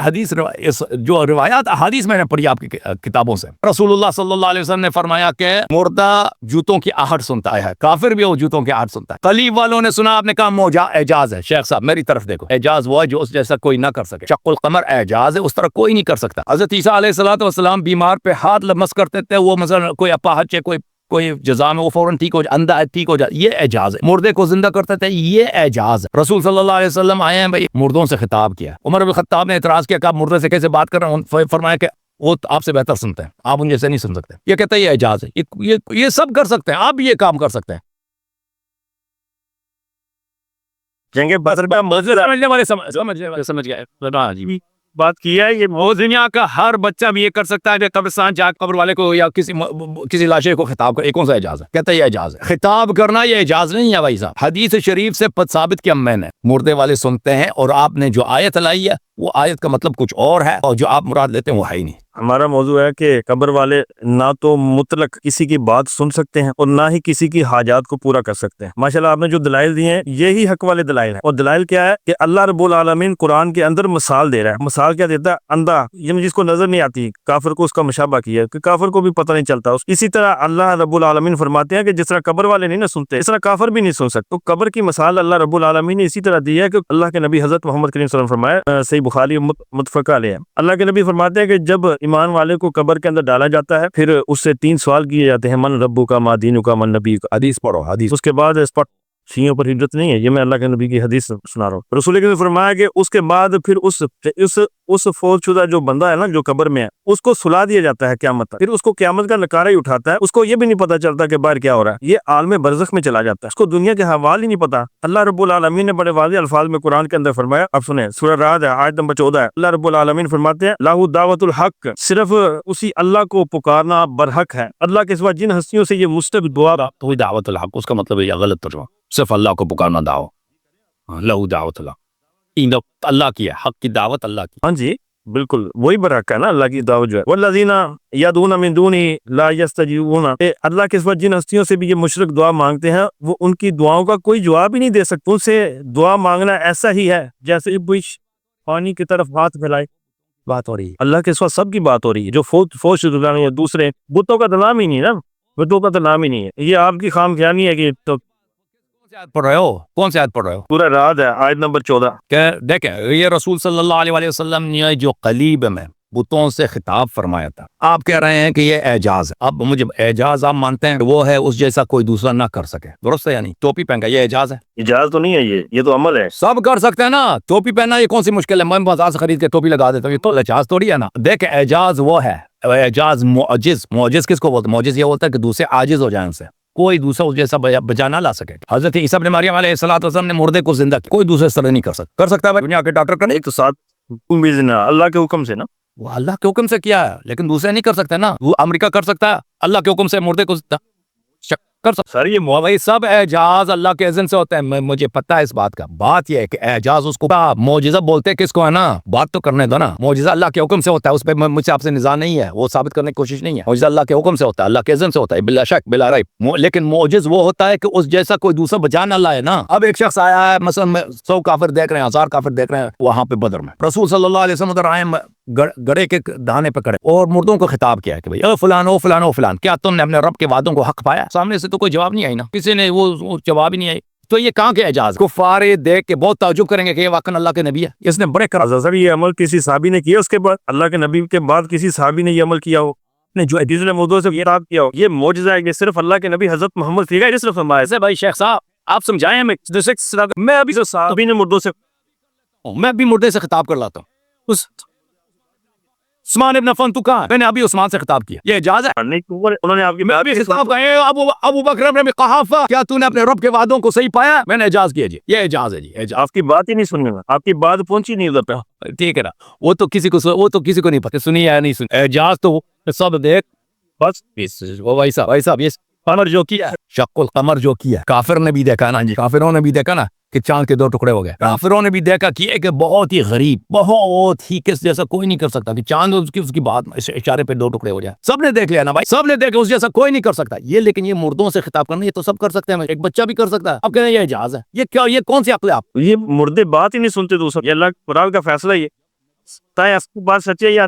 جو روایات احادیث میں نے پڑھی آپ کی کتابوں سے، رسول اللہ صلی اللہ علیہ وسلم نے فرمایا کہ مردہ جوتوں کی آہٹ سنتا ہے، کافر بھی وہ جوتوں کی آہٹ سنتا ہے۔ قلیب والوں نے سنا، آپ نے کہا اعجاز ہے۔ شیخ صاحب میری طرف دیکھو، اعجاز وہ ہے جو اس جیسا کوئی نہ کر سکے، شق القمر اعجاز ہے، اس طرح کوئی نہیں کر سکتا۔ حضرت عیسیٰ علیہ الصلوۃ والسلام بیمار پہ ہاتھ لمس کرتے تھے، وہ مثلا کوئی اپاہج ہے، کوئی جزا میں وہ فوراً ٹھیک ہو جائے، اندھا ہے ٹھیک ہو جائے، یہ اعجاز ہے۔ مردے کو زندہ کرتے تھے، یہ اعجاز ہے۔ رسول صلی اللہ علیہ وسلم آئے ہیں بھائی، مردوں سے خطاب کیا۔ عمر بن الخطاب نے اعتراض کیا کہ آپ مردے سے کیسے بات کر رہے ہیں؟ فرمایا کہ وہ آپ سے بہتر سنتے ہیں، آپ ان جیسے نہیں سن سکتے۔ یہ کہتا ہے یہ اعجاز ہے، یہ سب کر سکتے ہیں، آپ بھی یہ کام کر سکتے ہیں۔ جنگ بدر میں سمجھنے والے سمجھ گئے۔ ہاں جی، بات کی ہے، یہ وہ دنیا کا ہر بچہ بھی یہ کر سکتا ہے کہ قبرستان جا قبر والے کو یا کسی لاشے کو خطاب کر، کون سا اعجاز ہے؟ کہتا ہے یہ اعجاز ہے۔ خطاب کرنا یہ اعجاز نہیں ہے بھائی صاحب، حدیث شریف سے ثابت کیا میں نے، مردے والے سنتے ہیں، اور آپ نے جو آیت لائی ہے وہ آیت کا مطلب کچھ اور ہے، اور جو آپ مراد لیتے ہیں وہ ہے ہی نہیں۔ ہمارا موضوع ہے کہ قبر والے نہ تو مطلق کسی کی بات سن سکتے ہیں اور نہ ہی کسی کی حاجات کو پورا کر سکتے ہیں۔ ماشاءاللہ آپ نے جو دلائل دیے ہیں یہی حق والے دلائل ہیں، اور دلائل کیا ہے کہ اللہ رب العالمین قرآن کے اندر مثال دے رہا ہے۔ مثال کیا دیتا ہے؟ اندھا، یہ جس کو نظر نہیں آتی، کافر کو اس کا مشابہ کیا ہے کہ کافر کو بھی پتہ نہیں چلتا۔ اسی طرح اللہ رب العالمین فرماتے ہیں کہ جس طرح قبر والے نہیں نہ سنتے، اس طرح کافر بھی نہیں سن سکتے۔ تو قبر کی مثال اللہ رب العالمین نے اسی طرح دی ہے کہ اللہ کے نبی حضرت محمد کریم صلی اللہ علیہ وسلم فرمایا، صحیح بخاری متفق علیہ ہے، اللہ کے نبی فرماتے ہیں کہ جب ایمان والے کو قبر کے اندر ڈالا جاتا ہے، پھر اس سے 3 سوال کیے جاتے ہیں، من ربو کا، ما دینو کا، من نبی کا۔ حدیث پڑھو، حدیث۔ اس کے بعد سیوں پر ہجرت نہیں ہے، یہ میں اللہ کے نبی کی حدیث سنا رہا ہوں۔ رسول نے فرمایا کہ اس کے بعد پھر اس فوت شدہ جو بندہ ہے نا، جو قبر میں ہے، اس کو سلا دیا جاتا ہے قیامت تک، پھر اس کو قیامت کا نکارہ ہی اٹھاتا ہے، اس کو یہ بھی نہیں پتا چلتا کہ باہر کیا ہو رہا ہے، یہ عالم برزخ میں چلا جاتا ہے، اس کو دنیا کے حوال ہی نہیں پتا۔ اللہ رب العالمین نے بڑے واضح الفاظ میں قرآن کے اندر فرمایا، اب سنیں، سورہ رعد ہے، آیت نمبر 14 ہے، اللہ رب العالمین فرماتے ہیں، لاہو دعوت الحق، صرف اسی اللہ کو پکارنا برحق ہے، اللہ کے سوا جن ہستیوں سے یہ مستقب دعا۔ تو دعوت الحق، اس کا مطلب یہ غلط ترجمہ، صرف اللہ کو پکارنا دعو، لہو دعوت اللہ، اللہ کی ہے، حق کی دعوت اللہ کی۔ ہاں جی بالکل وہی برحق ہے نا، اللہ کی دعوت جو ہے۔ والذین یدعون من دونہ لا یستجیبون، اللہ کے سوا جن ہستیوں سے بھی یہ مشرک دعا مانگتے ہیں، وہ ان کی دعاؤں کا کوئی جواب ہی نہیں دے سکتے۔ ان سے دعا مانگنا ایسا ہی ہے جیسے کوئی پانی کی طرف ہاتھ پھیلائے۔ بات ہو رہی ہے اللہ کے سوا سب کی بات ہو رہی ہے، جو فوج شدہ یا دوسرے بتوں کا تو نام ہی نہیں ہے نا، بتوں کا تو نام ہی نہیں ہے، یہ آپ کی خام خیالی ہے کہ تو پڑھ رہے ہو، کون سی آیت پڑھ رہے ہو؟ سورہ رعد ہے، آیت نمبر 14۔ کہ دیکھیں یہ رسول صلی اللہ علیہ وسلم نے جو قلیب میں بتوں سے خطاب فرمایا تھا، آپ کہہ رہے ہیں کہ یہ اعجاز ہے۔ اب مجھے اعجاز آپ مانتے ہیں وہ ہے اس جیسا کوئی دوسرا نہ کر سکے، درست ہے؟ یعنی ٹوپی پہن کا یہ اعجاز ہے؟ اجازت تو نہیں ہے، یہ تو عمل ہے، سب کر سکتے ہیں نا، ٹوپی پہننا یہ کون سی مشکل ہے؟ میں بازار سے خرید کے ٹوپی لگا دیتا ہوں، یہ تو اعجاز تھوڑی ہے نا۔ دیکھ اعجاز وہ ہے، اعجاز معجز کس کو بولتے ہیں؟ معجز یہ بولتا ہے کہ دوسرے عاجز ہو جائیں ان سے، کوئی دوسرا اس جیسا بجا نہ لا سکے۔ حضرت عیسیٰ ابن مریم علیہ الصلوۃ والسلام نے مردے کو زندہ کیا، کوئی دوسرے اس طرح نہیں کر سکتا۔ کر سکتا ہے بھائی، دنیا کے ڈاکٹر کرنے، ایک تو ساتھ اللہ کے حکم سے نا، وہ اللہ کے حکم سے کیا ہے، لیکن دوسرے نہیں کر سکتے نا۔ وہ امریکہ کر سکتا ہے اللہ کے حکم سے مردے کو زندہ، کر سکتے. سر یہ وہی سب اعجاز اللہ کے اذن سے ہوتا ہے. مجھے پتہ ہے اس بات کا. بات یہ ہے کہ اعجاز اس کو معجزہ بولتے ہیں کس کو ہے نا, بات تو کرنے دو نا. معجزہ اللہ کے حکم سے ہوتا ہے, اس پہ مجھ سے آپ سے نزاع نہیں ہے, وہ ثابت کرنے کی کوشش نہیں ہے. معجزہ اللہ کے حکم سے ہوتا ہے, اللہ کے اذن سے ہوتا ہے, بلا شک بلا ریب. لیکن معجز وہ ہوتا ہے کہ اس جیسا کوئی دوسرا بچا نہ لائے نا. اب ایک شخص آیا ہے, مثلا 100 کافر دیکھ رہے ہیں, 1000 کافر دیکھ رہے ہیں وہاں پہ بدر میں, رسول صلی اللہ علیہ وسلم ادھر آئے گڑے کے دانے پہ کڑے اور مردوں کو خطاب کیا ہے کہ بھائی اے فلان او فلان او فلان, کیا تم نے اپنے رب کے وعدوں کو حق پایا؟ سامنے سے تو کوئی جواب نہیں آئی نا, کسی نے وہ جواب ہی نہیں آئی. تو یہ کہاں کے اعجاز؟ کفار دیکھ کے بہت تعجب کریں گے کہ یہ واقعا اللہ کے نبی ہے, اس نے بڑے سر یہ عمل کسی صحابی نے کیا اس کے بعد, اللہ کے نبی کے بعد کسی صحابی نے یہ عمل کیا ہو نے جو جس نے مردوں سے یہ رات کیا ہو, یہ معجزہ ہے. یہ صرف اللہ کے نبی حضرت محمد صلی اللہ علیہ وسلم فرمایا. بھائی شیخ صاحب آپ سمجھائیں ہمیں, میں ابھی صحابی نے مردوں سے, میں بھی مردے سے خطاب کر لاتا ہوں. عثمان ابن عفان تو کہاں ہے؟ میں نے ابھی عثمان سے خطاب کیا, یہ اعجاز ہے؟ انہوں نے آپ کی میں بھی خطاب کیا. ابو بکر بن قحافہ, کیا تو نے اپنے رب کے وعدوں کو صحیح پایا؟ میں نے اعجاز کیا جی, یہ اعجاز ہے جی. اعجاز آپ کی بات ہی نہیں سننے میں, آپ کی بات پہنچی نہیں ادھر پہ. ٹھیک ہے نا, وہ تو کسی کو نہیں پتا سنی یا نہیں سنی. اعجاز تو سب دیکھ بس. وہ بھائی صاحب یہ قمر جو کیا, شق القمر جو کیا, کافر نے بھی دیکھا نا جی, کافروں نے بھی دیکھا نا کہ چاند کے 2 ٹکڑے ہو گئے. کافروں نے بھی دیکھا کہ ایک بہت ہی غریب, بہت ہی کس جیسا کوئی نہیں کر سکتا کہ چاند اس کی بات اشارے پہ 2 ٹکڑے ہو جائے. سب نے دیکھ لیا نا بھائی, سب نے دیکھا, اس جیسا کوئی نہیں کر سکتا. یہ لیکن یہ مردوں سے خطاب کرنا, یہ تو سب کر سکتے ہیں, ایک بچہ بھی کر سکتا ہے. اب کہتے ہیں یہ اعجاز ہے, یہ کیا, یہ کون سی عقل ہے آپ؟ یہ مردے بات ہی نہیں سنتے دوسرا. یہ اللہ قرآن کا فیصلہ, یہ بات سچی ہے یا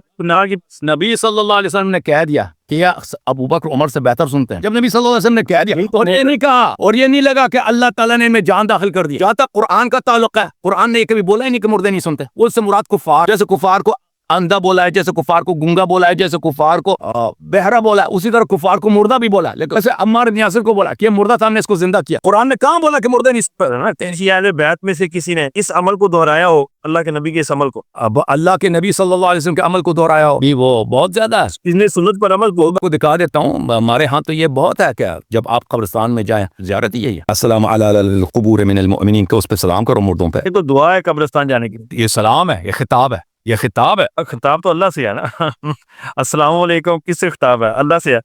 نبی صلی اللہ علیہ وسلم نے کہہ دیا کہ ابو بکر عمر سے بہتر سنتے ہیں. جب نبی صلی اللہ علیہ وسلم نے کہہ دیا اور یہ نہیں کہا, اور یہ نہیں لگا کہ اللہ تعالیٰ نے ان میں جان داخل کر دی. جہاں تک قرآن کا تعلق ہے, قرآن نے یہ کبھی بولا ہی نہیں کہ مردے نہیں سنتے. وہ اس سے مراد کفار, جیسے کفار کو اندھا بولا ہے, جیسے کفار کو گونگا بولا ہے, جیسے کفار کو بہرا بولا ہے, اسی طرح کفار کو مردہ بھی بولا. لیکن ویسے عمار بن یاسر کو بولا کہ یہ مردہ تھا, ہم نے اس کو زندہ کیا. قرآن نے کہاں بولا کہ مردے نہیں؟ تینسی اہل بیت میں سے کسی نے اس عمل کو دہرایا ہو, اللہ کے نبی کے اس عمل کو, اب اللہ کے نبی صلی اللہ علیہ وسلم کے عمل کو دہرایا ہو بھی, وہ بہت زیادہ ہے. اس نے سنت پر عمل کو دکھا دیتا ہوں. ہمارے ہاں تو یہ بہت ہے کہ جب آپ قبرستان میں جائیں, زیارت یہی ہے, السلام علی القبور من المؤمنین, کہ اس پہ سلام کرو مردوں پہ. یہ تو دعا ہے قبرستان جانے کی, یہ سلام ہے, یہ خطاب ہے, یہ خطاب ہے. خطاب تو اللہ سے ہے نا. السلام علیکم کس سے خطاب ہے؟ اللہ سے ہے.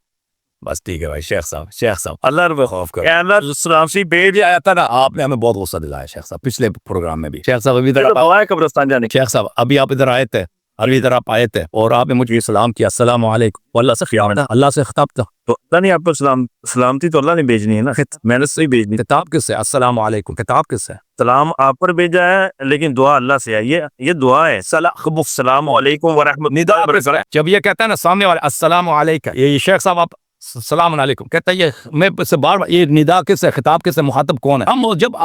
بس ٹھیک ہے بھائی. شیخ صاحب اللہ رب خوف کر, اللہ سلام سے بھیج آیا تھا نا, آپ نے ہمیں بہت غصہ دلایا شیخ صاحب پچھلے پروگرام میں بھی. شیخ صاحب ابھی دعا ہے قبرستان جانے کی. شیخ صاحب ابھی آپ ادھر آئے تھے, ابھی ادھر آپ آئے تھے اور آپ نے مجھے سلام کیا, السلام علیکم. وہ اللہ سے خطاب تھا, اللہ سے خطاب تھا. تو اللہ نے آپ پر سلامتی تو اللہ نے بھیجنی ہے نا, میں نے صحیح بھیجنی. کتاب کس سے؟ السلام علیکم کتاب کس سے؟ سلام آپ پر بھیجا ہے, لیکن دعا اللہ سے ہے. یہ دعا ہے, السلام علیکم ورحمۃ. جب یہ کہتا ہے نا سامنے والے السلام علیکم, یہ شیخ صاحب آپ السلام علیکم کہتا ہے, یہ میں سے بار بار, یہ ندا کس ہے, خطاب کس ہے, مخاطب کون ہے؟ ہم جب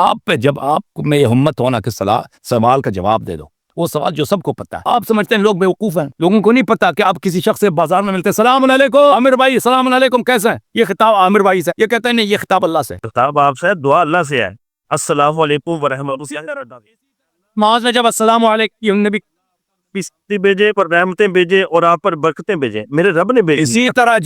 آپ میں یہ ہمت ہونا کہ سوال کا جواب دے دو, وہ سوال جو سب کو پتا ہے. آپ سمجھتے ہیں لوگ بیوقوف ہیں, لوگوں کو نہیں پتا کہ آپ کسی شخص سے بازار میں ملتے ہیں, السلام علیکم عامر بھائی, السلام علیکم کیسے ہیں, یہ خطاب عامر بھائی سے. یہ کہتے ہیں نہیں, یہ خطاب اللہ سے. خطاب آپ سے, دعا اللہ سے ہے. السلام علیکم ورحمۃ اللہ. معاذ نے جب السلام علیکم نبی بھیجے, پر رحمتیں بھیجے اور آپ پر برکتیں بھیجے, میرے رب نے بھیجی. اسی طرح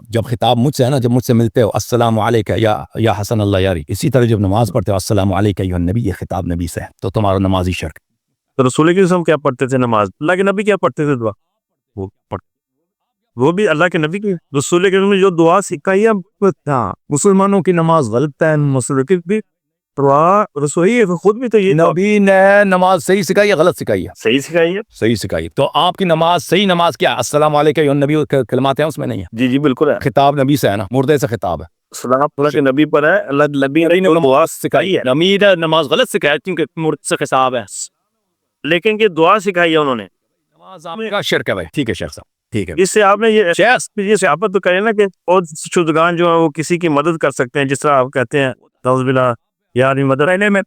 جب خطاب مجھ سے ہے نا, جب مجھ سے ملتے ہو السلام علیکم یا حسن اللہ یاری, اسی طرح جب نماز پڑھتے ہو السلام علیکم یا نبی, یہ خطاب نبی سے ہے, تو تمہارا نمازی شرک. تو رسول کے کیا پڑھتے تھے نماز, اللہ کے نبی کیا پڑھتے تھے دعا, وہ بھی اللہ کے نبی کی, رسول کے جو دعا سکھائی ہے. مسلمانوں کی نماز غلط ہے, مسلمانوں کی بھی رسوئی خود بھی تو یہ نبی نے نماز صحیح سکھائی ہے غلط سکھائی ہے؟ صحیح سکھائی ہے. صحیح سکھائی. تو آپ کی نماز صحیح نماز کیا ہے؟ السلام علیکم یا نبی کلمات ہیں اس میں نہیں ہے؟ جی بالکل ہے. خطاب نبی سے ہے نا, مردے سے خطاب ہے. سلام اللہ کے نبی پر ہے, اللہ نبی نے دعا سکھائی ہے. نبی نے نماز غلط سکھائی کیونکہ مرد سے خطاب ہے, لیکن یہ دعا سکھائی ہے انہوں نے. نماز آپ کا شرک ہے بھائی. ٹھیک ہے شیخ صاحب, ٹھیک ہے. اس سے آپ نے یہ صحابت تو کرے نا کہ اور شدگان جو ہیں وہ کسی کی مدد کر سکتے ہیں, جس طرح آپ کہتے ہیں نعوذ باللہ یار مدد رہنے میں,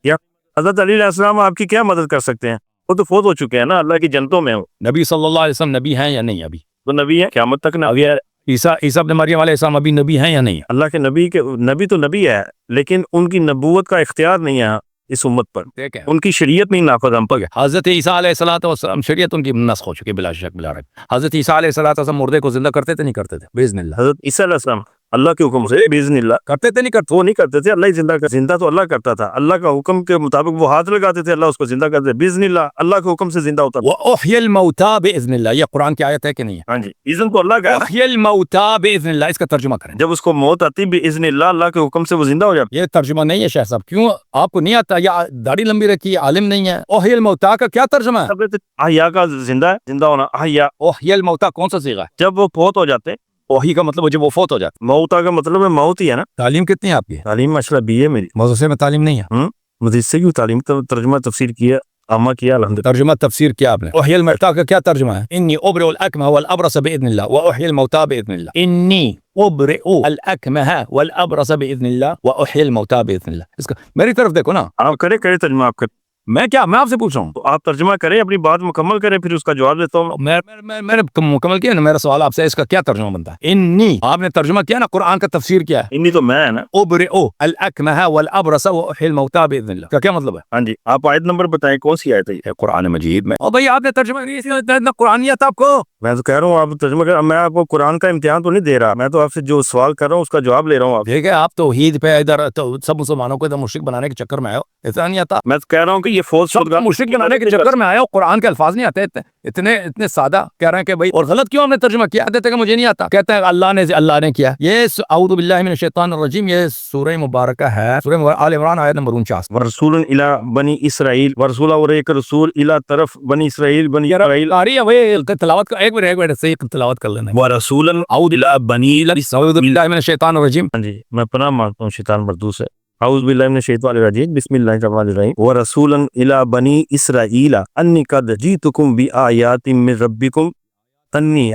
یا حضرت علی علیہ السلام آپ کی کیا مدد کر سکتے ہیں, وہ تو فوت ہو چکے ہیں نا, اللہ کی جنتوں میں. نبی صلی اللہ علیہ وسلم نبی ہیں یا نہیں ابھی؟ تو نبی ہے قیامت تک نا. عیسیٰ ابن مریم علیہ السلام ابھی نبی ہیں یا نہیں؟ اللہ کے نبی تو نبی ہے, لیکن ان کی نبوت کا اختیار نہیں ہے اس امت پر, ان کی شریعت نہیں نافذ ہم پر. حضرت عیسیٰ علیہ السلام شریعت ان کی نسخ ہو چکی بلا شک بلا رہے. حضرت عیسیٰ علیہ السلام مردے کو زندہ کرتے تھے نہیں کرتے تھے؟ باذن اللہ. حضرت عیسیٰ علیہ السلام اللہ کے حکم سے باذن اللہ کرتے تھے نہیں کرتے؟ وہ نہیں کرتے تھے، اللہ ہی زندہ تو اللہ کرتا تھا، اللہ کا حکم کے مطابق وہ ہاتھ لگاتے تھے، اللہ اس کو زندہ کرتے تھے باذن اللہ، اللہ کے حکم سے زندہ ہوتا تھا۔ وَأُحْيِي الْمَوْتَى بِإِذْنِ اللَّهِ، یہ قرآن کی آیت ہے کہ نہیں ہے؟ ہاں جی، اذن تو اللہ کا ہے نا۔ احْيِي الْمَوْتَى بِإِذْنِ اللَّهِ، اس کا ترجمہ کریں۔ جب اس کو موت آتی باذن اللہ، اللہ کے حکم سے وہ زندہ ہو جاتا۔ یہ ترجمہ نہیں ہے شیخ صاحب، کیوں آپ کو نہیں آتا؟ یا داڑھی لمبی رکھی ہے، عالم نہیں ہے؟ احْيِي الْمَوْتَى کا کیا ترجمہ ہے؟ احیا کا زندہ ہے، زندہ ہونا، احیا احْيِي الْمَوْتَى کون سا صیغہ ہے؟ جب وہ فوت ہو جاتے، اوہی کا مطلب جب وہ فوت ہو جاتا موتا کا مطلب ہے موت ہی ہے نا۔ ہے۔ تعلیم کتنی ہے آپ کی؟ تعلیم ماشاء اللہ BA ہے میری، مدرسے میں تعلیم نہیں ہے؟ مدرسے کی تعلیم، ترجمہ تفسیر کیا، عامہ کیا الحمدللہ۔ ترجمہ تفسیر کیا آپ نے؟ احیی الموتى کا کیا ترجمہ ہے؟ انی ابرئ الاکمہ والابرص باذن اللہ واحیی الموتى باذن اللہ۔ انی ابرئ الاکمہ والابرص باذن اللہ واحیی الموتى باذن اللہ۔ اس کا میری طرف دیکھو نا، آپ کرے ترجمہ، آپ کرے، میں کیا، میں آپ سے پوچھ رہا ہوں؟ تو آپ ترجمہ کریں، اپنی بات مکمل کریں، پھر اس کا جواب دیتا ہوں۔ میں نے مکمل کیا نا میرا سوال آپ سے، اس کا کیا ترجمہ بنتا ہے؟ انی، آپ نے ترجمہ کیا نا، قرآن کا تفسیر کیا ہے؟ انی تو میں ہے نا۔ ابرئ الاکمہ والابرص واحیی الموتى باذن اللہ کا کیا مطلب ہے؟ ہاں جی، آپ آیت نمبر بتائیں، کون سی آیت ہے یہ؟ ہے قرآن مجید میں۔ او بھائی آپ نے ترجمہ اتنا قرآن نہیں آتا آپ کو؟ میں تو کہہ رہا ہوں آپ ترجمہ کریں، میں آپ کو قرآن کا امتحان تو نہیں دے رہا، میں تو آپ سے جو سوال کر رہا ہوں اس کا جواب لے رہا ہوں۔ آپ ٹھیک ہے، آپ توحید پہ ادھر تو سب مسلمانوں کو ادھر مشرک بنانے کے چکر میں آئے ہو، اتنا نہیں آتا؟ میں تو کہہ رہا ہوں کہ یہ فوت سب کو مشرک بنانے کے چکر میں آئے ہو، قرآن کے الفاظ نہیں آتے اتنے سادہ کہہ رہے ہیں کہ بھائی، اور غلط کیوں ہم نے ترجمہ کیا؟ کہتے کہ مجھے نہیں آتا، کہتے ہیں اللہ نے کیا۔ یہ اعوذ باللہ من الشیطان الرجیم، یہ سورہ مبارکہ ہے، سورہ آل عمران آیت نمبر 49۔ ورسول الی بنی اسرائیل، ورسول اور ایک رسول الی طرف بنی اسرائیل، بنی اسرائیل۔ آ رہی ہے وہ تلاوت کا، ایک منٹ صحیح تلاوت کر لینا۔ ورسول اعوذ باللہ من الشیطان الرجیم۔ ہاں جی، میں پناہ مانگتا ہوں شیطان مردود سے۔ اعوذ باللہ من الشیطان الرجیم، بسم اللہ الرحمن الرحیم۔ ورسولا الی بنی اسرائیل انی قد جئتکم بآیات من ربکم، انی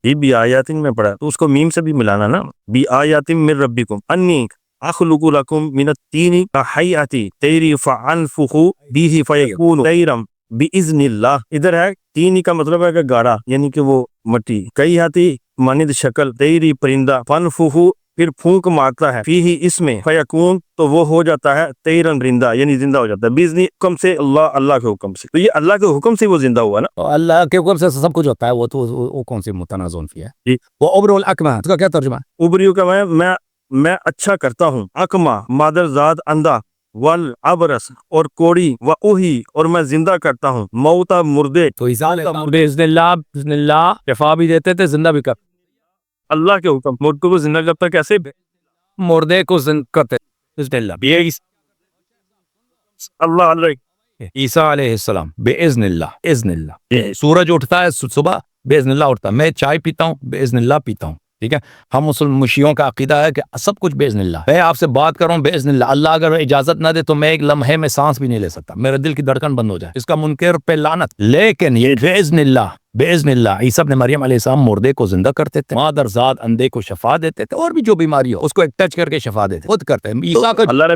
یہ بھی آیات میں پڑھا تو اس کو میم سے بھی ملانا نا، بآیات من ربکم انی اخلق لکم من الطین کہیئۃ طیر فانفخ بہ فیکون طیرا باذن اللہ۔ ادھر ہے تین کا مطلب ہے کہ گاڑا، یعنی کہ وہ مٹی، کئی ہاتھی مانند شکل، تیری پرندہ، فنفخ پھر پھونک مارتا ہے، فیہ اس میں، فیکون تو وہ ہو جاتا ہے، تیرن رندہ یعنی زندہ ہو جاتا ہے، باذن حکم سے، اللہ کے حکم سے۔ تو یہ اللہ کے حکم سے وہ زندہ ہوا نا۔ تو اللہ کے حکم سے سب کچھ ہوتا ہے، وہ تو وہ کون سی متنازع فی ہے؟ جی، وہ ابرئ الاکمہ، اس کا کیا ترجمہ ہے؟ ابریو کا میں اچھا کرتا ہوں، اکما مادر زاد اندھا، والابرس اور کوڑی، و اوہی اور میں زندہ کرتا ہوں، موتا مردے، تو باذن اللہ شفا بھی دیتے تھے، زندہ بھی کر، اللہ کے حکم، مردوں کو زندہ کرتا کیسے؟ مردے کو زندہ کرتے باذن اللہ، اللہ عیسیٰ علیہ السلام باذن اللہ، اذن اللہ، سورج اٹھتا ہے صبح باذن اللہ اٹھتا ہے، میں چائے پیتا ہوں باذن اللہ پیتا ہوں، ٹھیک ہے؟ ہم مسلمانوں کا عقیدہ ہے کہ سب کچھ باذن اللہ۔ میں آپ سے بات کر رہا ہوں باذن اللہ، اللہ اگر اجازت نہ دے تو میں ایک لمحے میں سانس بھی نہیں لے سکتا، میرے دل کی دھڑکن بند ہو جائے، اس کا منکر پہ لعنت۔ لیکن یہ باذن اللہ عیسیٰ ابن مریم علیہ السلام مردے کو زندہ کرتے تھے، مادر زاد اندھے کو شفا دیتے تھے، اور بھی جو بیماری ہو اس کو ایک ٹچ کر کے شفا دیتے، خود کرتے ہیں۔ عیسیٰ کا اللہ نے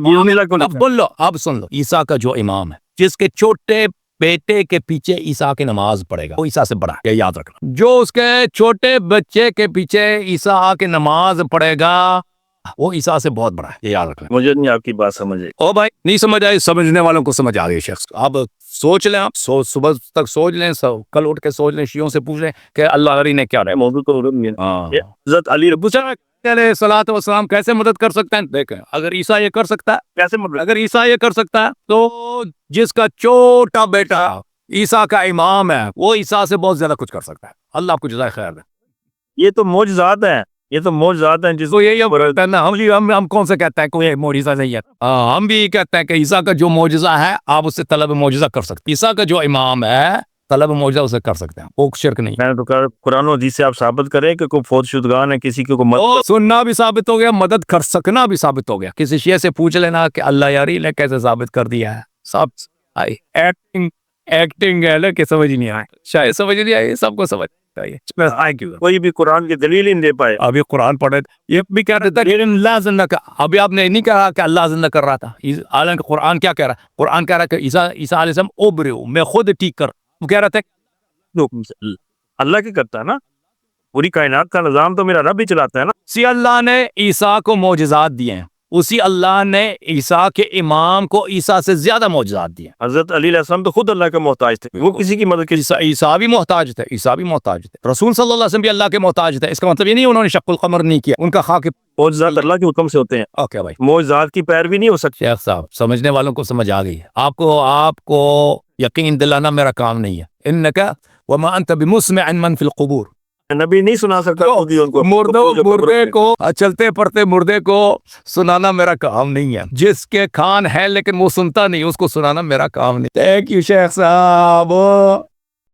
اب سن لو، عیسیٰ کا جو امام ہے، جس کے چھوٹے بیٹے کے پیچھے عیسیٰ کی نماز پڑھے گا، وہ عیسیٰ سے بڑا ہے، یہ یاد رکھنا۔ جو اس کے چھوٹے بچے کے پیچھے عیسیٰ آ کے نماز پڑھے گا، وہ عیسیٰ سے بہت بڑا ہے، یہ یاد رکھنا۔ مجھے نہیں آپ کی بات سمجھے۔ او بھائی نہیں سمجھ آئی، سمجھنے والوں کو سمجھ آ گئی شخص۔ اب سوچ لیں، آپ صبح تک سوچ لیں، کل اٹھ کے سوچ لیں، شیعوں سے پوچھ لیں کہ اللہ علی نے کیا رہا موضوع تو ہے۔ حضرت علی علیہ الصلوۃ والسلام کیسے مدد کر سکتے ہیں؟ دیکھیں، اگر عیسیٰ یہ کر سکتا ہے، کیسے مدد؟ اگر عیسیٰ یہ کر سکتا ہے تو جس کا چھوٹا بیٹا عیسیٰ کا امام ہے، وہ عیسیٰ سے بہت زیادہ کچھ کر سکتا ہے۔ اللہ آپ کو جزائے خیر دے۔ یہ تو معجزات ہیں، یہ تو معجزات ہیں جس تو یہی ہے نا، ہم کون سے کہتے ہیں کوئی معجزہ نہیں ہے؟ ہم بھی کہتے ہیں کہ عیسیٰ کا جو معجزہ ہے آپ اس سے طلب معجزہ کر سکتے ہیں، عیسیٰ کا جو امام ہے طلب معجزہ اسے کر سکتے ہیں، وہ شرک نہیں ہے۔ میں نے تو کہا قرآن و حدیث سے آپ ثابت کریں کہ کوئی فوت شدگان ہے، کسی کو مدد سننا بھی ثابت ہو گیا، مدد کر سکنا بھی ثابت ہو گیا۔ کسی شیعہ سے پوچھ لینا کہ اللہ یاری نے کیسے ثابت کر دیا ہے، سب ایکٹنگ ہے نا، کہ سمجھ نہیں آئے، شاید سمجھ نہیں آئی، سب کو سمجھ آئے کیوں؟ کوئی بھی قرآن کی دلیل ہی نہیں دے پائے۔ ابھی قرآن پڑھے، یہ بھی کہہ رہے تھے اللہ زندہ کر، ابھی آپ نے نہیں کہا کہ اللہ زندہ کر رہا تھا، حالانکہ قرآن کیا کہہ رہا ہے؟ قرآن کہہ رہا ہے کہ عیسیٰ علیہ السلام ابرئ، میں خود ٹھیک کر، وہ کہہ رہا تھا حکم سے اللہ کی کرتا ہے نا، پوری کائنات کا نظام تو میرا رب ہی چلاتا ہے نا۔ اللہ نے عیسیٰ کو معجزات دیے ہیں، اسی اللہ نے عیسیٰ کے امام کو عیسیٰ سے زیادہ معجزات دیے. حضرت علی علیہ السلام تو خود اللہ کے محتاج تھے, وہ کسی کی مدد کے عیسیٰ بھی محتاج تھے, عیسیٰ بھی محتاج تھے, رسول صلی اللہ علیہ وسلم بھی اللہ کے محتاج تھے. اس کا مطلب یہ نہیں انہوں نے شق القمر نہیں کیا, ان کا خاک. معجزات اللہ کے حکم سے ہوتے ہیں. اوکے بھائی, معجزات کی پیروی نہیں ہو سکتی. شیخ صاحب سمجھنے والوں کو سمجھ آ گئی. آپ کو یقین دلانا میرا کام نہیں ہے. انک وما انت بمسمع من فی القبور, نبی نہیں سنا سکتا ان کو. مردے کو چلتے پڑتے مردے کو سنانا میرا کام نہیں ہے. جس کے کان ہے لیکن وہ سنتا نہیں, اس کو سنانا میرا کام نہیں. تھینک یو شیخ صاحب.